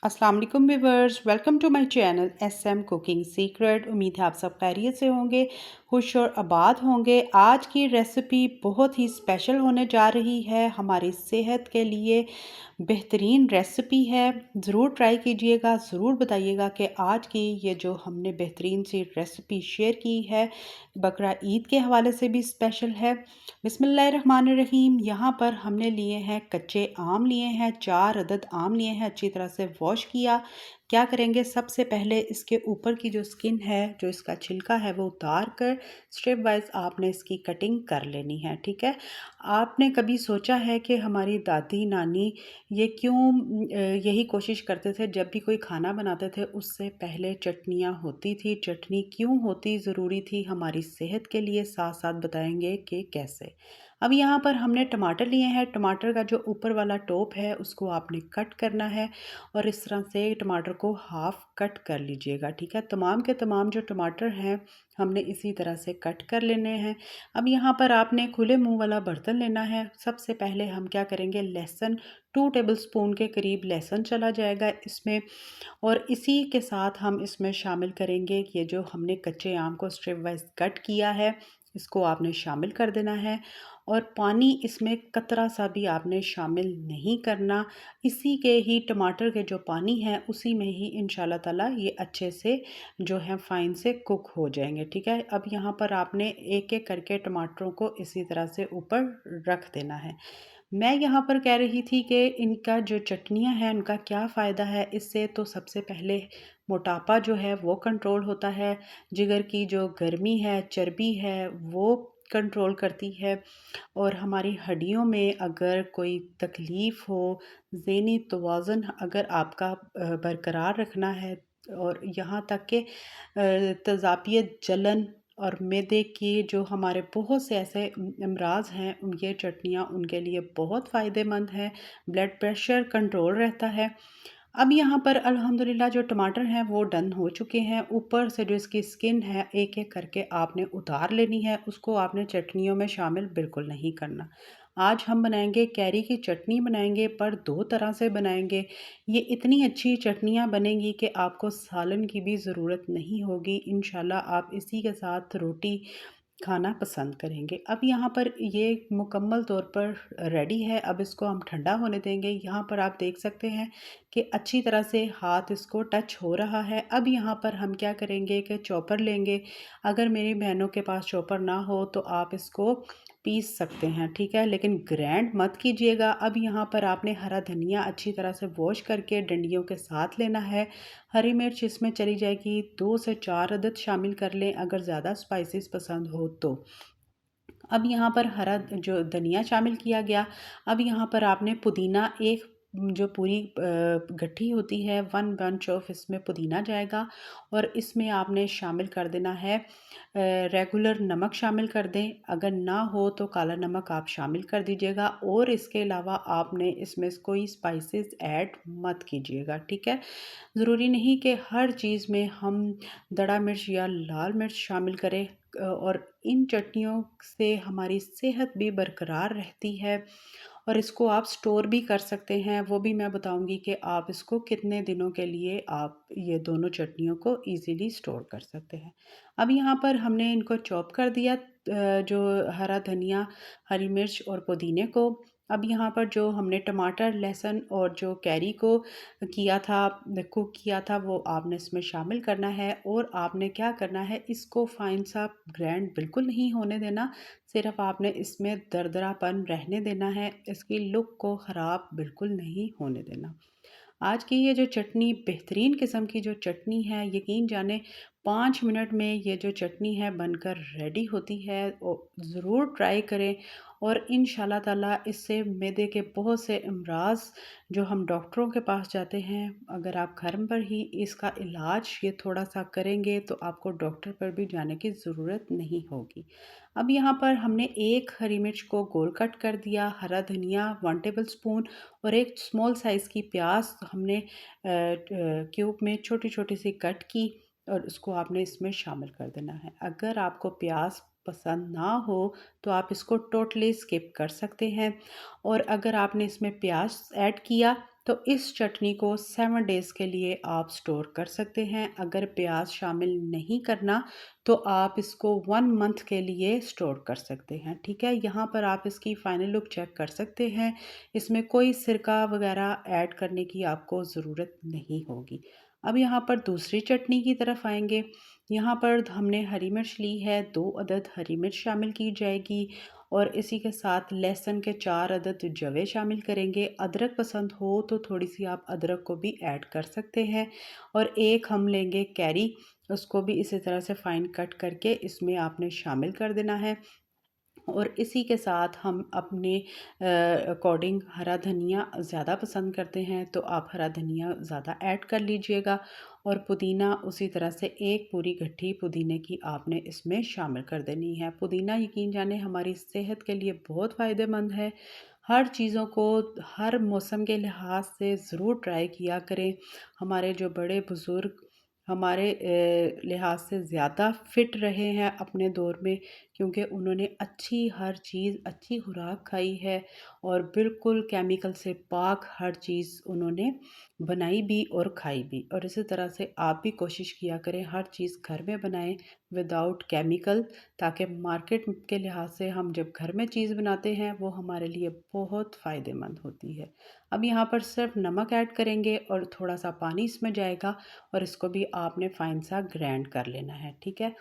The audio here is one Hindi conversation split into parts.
अस्सलाम वालेकुम viewers, welcome to my channel SM cooking secret. उम्मीद है आप सब खैरियत से होंगे, खुश और आबाद होंगे। आज की रेसिपी बहुत ही स्पेशल होने जा रही है, हमारी सेहत के लिए बेहतरीन रेसिपी है। ज़रूर ट्राई कीजिएगा, ज़रूर बताइएगा कि आज की ये जो हमने बेहतरीन सी रेसिपी शेयर की है बकरा ईद के हवाले से भी स्पेशल है। बिस्मिल्लाहिर्रहमानिर्रहीम। यहाँ पर हमने लिए हैं कच्चे आम, लिए हैं 4 अदद आम लिए हैं, अच्छी तरह से वॉश किया। क्या करेंगे, सबसे पहले इसके ऊपर की जो स्किन है, जो इसका छिलका है, वो उतार कर स्टेप वाइज आपने इसकी कटिंग कर लेनी है। ठीक है। आपने कभी सोचा है कि हमारी दादी नानी ये क्यों यही कोशिश करते थे, जब भी कोई खाना बनाते थे उससे पहले चटनियाँ होती थी। चटनी क्यों होती ज़रूरी थी हमारी सेहत के लिए, साथ साथ बताएंगे कि कैसे। अब यहाँ पर हमने टमाटर लिए हैं। टमाटर का जो ऊपर वाला टॉप है उसको आपने कट करना है और इस तरह से टमाटर को हाफ कट कर लीजिएगा। ठीक है। तमाम के तमाम जो टमाटर हैं हमने इसी तरह से कट कर लेने हैं। अब यहाँ पर आपने खुले मुंह वाला बर्तन लेना है। सबसे पहले हम क्या करेंगे, लहसुन 2 टेबलस्पून के करीब लहसुन चला जाएगा इसमें, और इसी के साथ हम इसमें शामिल करेंगे कि ये जो हमने कच्चे आम को स्ट्रिप वाइज कट किया है इसको आपने शामिल कर देना है। और पानी इसमें कतरा सा भी आपने शामिल नहीं करना। इसी के ही टमाटर के जो पानी है उसी में ही इंशाल्लाह ताला ये अच्छे से जो है फाइन से कुक हो जाएंगे। ठीक है। अब यहाँ पर आपने एक एक करके टमाटरों को इसी तरह से ऊपर रख देना है। मैं यहाँ पर कह रही थी कि इनका जो चटनियाँ हैं उनका क्या फ़ायदा है। इससे तो सबसे पहले मोटापा जो है वो कंट्रोल होता है, जिगर की जो गर्मी है, चर्बी है, वो कंट्रोल करती है। और हमारी हड्डियों में अगर कोई तकलीफ़ हो, ज़हनी तवाज़ुन अगर आपका बरकरार रखना है, और यहाँ तक कि तेज़ाबियत, जलन और मैदे की जो हमारे बहुत से ऐसे अमराज हैं, ये चटनियाँ उनके लिए बहुत फ़ायदेमंद हैं। ब्लड प्रेशर कंट्रोल रहता है। अब यहाँ पर अल्हम्दुलिल्लाह जो टमाटर हैं वो डन हो चुके हैं। ऊपर से जो इसकी स्किन है एक एक करके आपने उतार लेनी है, उसको आपने चटनियों में शामिल बिल्कुल नहीं करना। आज हम बनाएंगे कैरी की चटनी बनाएंगे, पर 2 तरह से बनाएंगे। ये इतनी अच्छी चटनियाँ बनेंगी कि आपको सालन की भी ज़रूरत नहीं होगी। इंशाल्लाह आप इसी के साथ रोटी खाना पसंद करेंगे। अब यहाँ पर ये मुकम्मल तौर पर रेडी है। अब इसको हम ठंडा होने देंगे। यहाँ पर आप देख सकते हैं कि अच्छी तरह से हाथ इसको टच हो रहा है। अब यहाँ पर हम क्या करेंगे कि चॉपर लेंगे। अगर मेरी बहनों के पास चॉपर ना हो तो आप इसको पीस सकते हैं। ठीक है, लेकिन ग्रैंड मत कीजिएगा। अब यहाँ पर आपने हरा धनिया अच्छी तरह से वॉश करके डंडियों के साथ लेना है। हरी मिर्च इसमें चली जाएगी, 2 से 4 अदद शामिल कर लें अगर ज़्यादा स्पाइसेस पसंद हो तो। अब यहाँ पर हरा जो धनिया शामिल किया गया। अब यहाँ पर आपने पुदीना, एक जो पूरी गट्ठी होती है, 1 बंच ऑफ इसमें पुदीना जाएगा। और इसमें आपने शामिल कर देना है रेगुलर नमक शामिल कर दें, अगर ना हो तो काला नमक आप शामिल कर दीजिएगा। और इसके अलावा आपने इसमें कोई स्पाइसेस ऐड मत कीजिएगा। ठीक है। ज़रूरी नहीं कि हर चीज़ में हम दड़ा मिर्च या लाल मिर्च शामिल करें। और इन चटनियों से हमारी सेहत भी बरकरार रहती है, और इसको आप स्टोर भी कर सकते हैं। वो भी मैं बताऊंगी कि आप इसको कितने दिनों के लिए आप ये दोनों चटनियों को इजीली स्टोर कर सकते हैं। अब यहाँ पर हमने इनको चॉप कर दिया, जो हरा धनिया, हरी मिर्च और पुदीने को। अब यहाँ पर जो हमने टमाटर, लहसुन और जो कैरी को किया था, कुक किया था, वो आपने इसमें शामिल करना है। और आपने क्या करना है, इसको फाइन सा ग्राइंड बिल्कुल नहीं होने देना, सिर्फ आपने इसमें दरदरापन रहने देना है। इसकी लुक को ख़राब बिल्कुल नहीं होने देना। आज की ये जो चटनी बेहतरीन किस्म की जो चटनी है, यकीन जाने 5 मिनट में ये जो चटनी है बनकर रेडी होती है। और ज़रूर ट्राई करें। और इंशाल्लाह ताला इससे मैदे के बहुत से अमराज जो हम डॉक्टरों के पास जाते हैं, अगर आप घर पर ही इसका इलाज ये थोड़ा सा करेंगे तो आपको डॉक्टर पर भी जाने की ज़रूरत नहीं होगी। अब यहाँ पर हमने एक हरी मिर्च को गोल कट कर दिया, हरा धनिया 1 टेबलस्पून और एक स्मॉल साइज़ की प्याज हमने क्यूब में छोटी छोटी सी कट की, और उसको आपने इसमें शामिल कर देना है। अगर आपको प्याज पसंद ना हो तो आप इसको टोटली स्किप कर सकते हैं। और अगर आपने इसमें प्याज ऐड किया तो इस चटनी को 7 डेज़ के लिए आप स्टोर कर सकते हैं। अगर प्याज शामिल नहीं करना तो आप इसको 1 मंथ के लिए स्टोर कर सकते हैं। ठीक है, यहाँ पर आप इसकी फ़ाइनल लुक चेक कर सकते हैं। इसमें कोई सिरका वगैरह ऐड करने की आपको ज़रूरत नहीं होगी। अब यहाँ पर दूसरी चटनी की तरफ आएंगे। यहाँ पर हमने हरी मिर्च ली है, 2 अदद हरी मिर्च शामिल की जाएगी और इसी के साथ लहसुन के 4 अदद जवे शामिल करेंगे। अदरक पसंद हो तो थोड़ी सी आप अदरक को भी ऐड कर सकते हैं और एक हम लेंगे कैरी, उसको भी इसी तरह से फ़ाइन कट करके इसमें आपने शामिल कर देना है। और इसी के साथ हम अपने अकॉर्डिंग हरा धनिया ज़्यादा पसंद करते हैं तो आप हरा धनिया ज़्यादा ऐड कर लीजिएगा और पुदीना उसी तरह से एक पूरी गट्ठी पुदीने की आपने इसमें शामिल कर देनी है। पुदीना यकीन जाने हमारी सेहत के लिए बहुत फ़ायदेमंद है। हर चीज़ों को हर मौसम के लिहाज से ज़रूर ट्राई किया करें। हमारे जो बड़े बुज़ुर्ग हमारे लिहाज से ज़्यादा फिट रहे हैं अपने दौर में, क्योंकि उन्होंने अच्छी हर चीज़ अच्छी खुराक खाई है और बिल्कुल केमिकल से पाक हर चीज़ उन्होंने बनाई भी और खाई भी। और इसी तरह से आप भी कोशिश किया करें हर चीज़ घर में बनाएं विदाउट केमिकल, ताकि मार्केट के लिहाज से हम जब घर में चीज़ बनाते हैं वो हमारे लिए बहुत फ़ायदेमंद होती है। अब यहाँ पर सिर्फ नमक ऐड करेंगे और थोड़ा सा पानी इसमें जाएगा और इसको भी आपने फाइन सा ग्राइंड कर लेना है। ठीक है,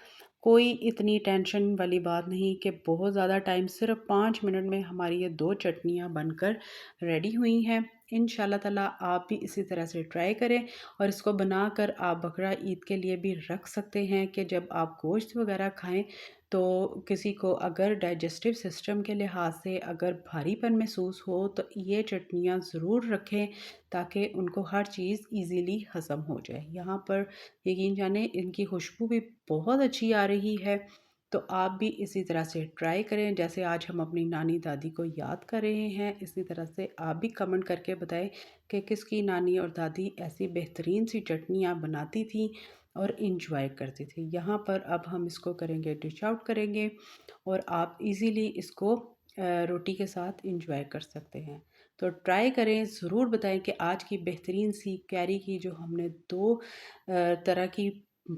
कोई इतनी टेंशन वाली बात नहीं कि बहुत ज़्यादा टाइम, सिर्फ 5 मिनट में हमारी ये 2 चटनियाँ बनकर रेडी हुई हैं। इंशाल्लाह ताला आप भी इसी तरह से ट्राई करें और इसको बनाकर आप बकरा ईद के लिए भी रख सकते हैं कि जब आप गोश्त वगैरह खाएं तो किसी को अगर डाइजेस्टिव सिस्टम के लिहाज से अगर भारीपन महसूस हो तो ये चटनियाँ ज़रूर रखें ताकि उनको हर चीज़ इजीली हज़म हो जाए। यहाँ पर यकीन जाने इनकी खुशबू भी बहुत अच्छी आ रही है। तो आप भी इसी तरह से ट्राई करें, जैसे आज हम अपनी नानी दादी को याद कर रहे हैं इसी तरह से आप भी कमेंट करके बताएं कि किसकी नानी और दादी ऐसी बेहतरीन सी चटनियाँ बनाती थी और इंजॉय करती थी। यहाँ पर अब हम इसको करेंगे डिश आउट करेंगे और आप इजीली इसको रोटी के साथ इंजॉय कर सकते हैं। तो ट्राई करें, ज़रूर बताएं कि आज की बेहतरीन सी कैरी की जो हमने 2 तरह की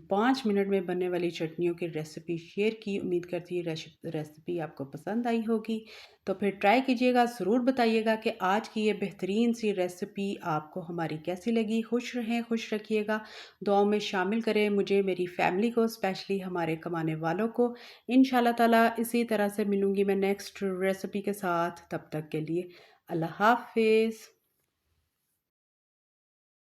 5 मिनट में बनने वाली चटनियों की रेसिपी शेयर की। उम्मीद करती है रेसिपी आपको पसंद आई होगी। तो फिर ट्राई कीजिएगा, ज़रूर बताइएगा कि आज की ये बेहतरीन सी रेसिपी आपको हमारी कैसी लगी। खुश रहें, खुश रखिएगा, दुआओं में शामिल करें मुझे, मेरी फैमिली को, स्पेशली हमारे कमाने वालों को। इंशाल्लाह ताला इसी तरह से मिलूँगी मैं नेक्स्ट रेसिपी के साथ। तब तक के लिए अल्लाह हाफ़िज़।